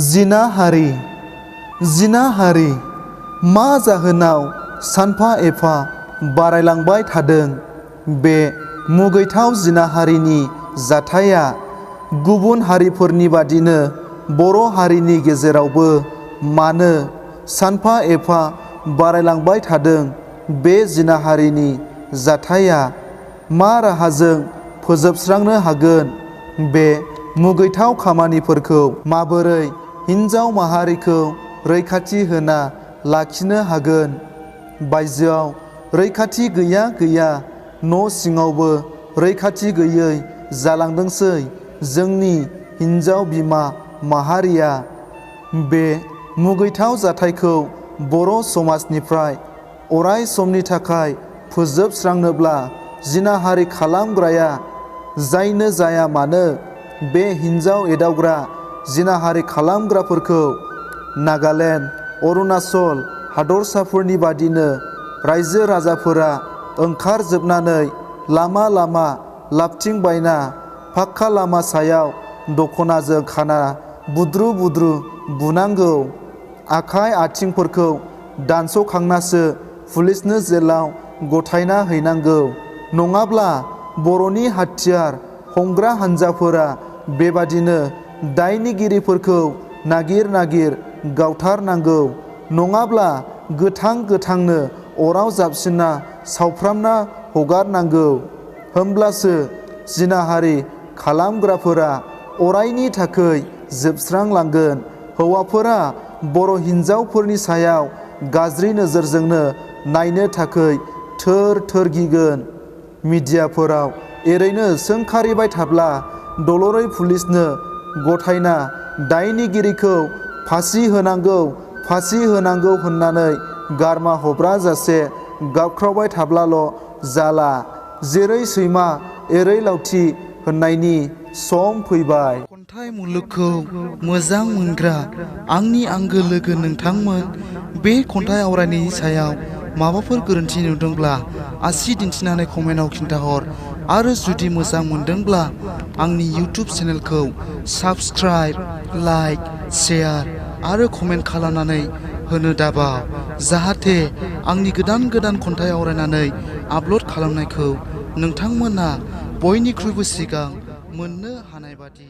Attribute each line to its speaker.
Speaker 1: जिनाहारि मा जाहोनाव सानफा एफा बारायलांबाय थादों। बे मुगैथाव जिनाहारिनि जाथाया गुबुन हारिफोरनि बादिनो बर' हारिनि गेजेरावबो मानो सानफा एफा बारायलांबाय थादों। बे जिनाहारिनि जाथाया मा राहाजों फोजोबस्रांनो हागोन? बे मुगैथाव खामानिफोरखौ माबोरै हिन्जाव माहारिखौ रैखाथि होना लाखिनो हागोन? बायजोआव रैखाथि गैया न' सिङावबो रैखाथि गैयै जालांदोंसै जोंनि हिन्जाव बिमा माहारिया। बे मुगैथाव जाथायखौ बर' समाजनिफ्राय अराय समनि थाखाय फोजोबस्रांनोब्ला जिनाहारि खालामग्राया जायनो जाया मानो बे हिन्जाव एदावग्रा जिनाहारि खालामग्राफोरखौ नागालेण्ड, अरुणाचल हादरसाफोरनि बादिनो रायजो राजाफोरा ओंखारजोबनानै लामा लामा लाबथिंबायना पाक्का लामा सायाव दखनाजों खाना बुद्रु बुद्रु बुनांगौ। आखाइ आथिंफोरखौ दानस'खांनासो पुलिसनो जेलाव गथायना हैनांगौ। नङाब्ला बर'नि हाथियार हमग्रा हान्जाफोरा बेबादिनो दायनिगिरिफोरखौ नागिर गावथारनांगौ। नङाब्ला गोथांनो अराव जाबसिनना सावफ्रामना हगारनांगौ। होमब्लासो जिनाहारि खालामग्राफोरा अरायनि थाखै जोबस्रांलांगोन। हौवाफोरा बर' हिन्जावफोरनि सायाव गाज्रि नोजोरजोंनो नायनो थाखै थोर गिगोन। मिडियाफोराव एरैनो सोंखारिबाय थाब्ला दलरै पुलिसनो गथायना दायनिगिरिखौ फासि होनांगौ होननानै गारमा हब्रा जासे गाबख्रावबाय थाब्लाल' जाला। जेरै सैमा एरै लावथि होननायनि सम फैबाय।
Speaker 2: खन्थाइ मुलुगखौ मोजां मोनग्रा आंनि आंगो लोगो नोंथांमोन, बे खन्थाइ आवरायनायनि सायाव माबाफोर गोरोन्थि नुदोंब्ला आसि दिन्थिनानै कमेन्टआव खिन्थाहर। आरो जुदि मोजां मोनदोंब्ला आंनि इउटुब चेनेलखौ साबस्क्राइब, लाइक, शेयार आरो कमेन्ट खालामनानै होनो दाबाव, जाहाथे आंनि गोदान खन्थाइ आवरायनानै आपल'ड खालामनायखौ नोंथांमोना बयनिख्रुइबो सिगां मोननो हानाय बादि।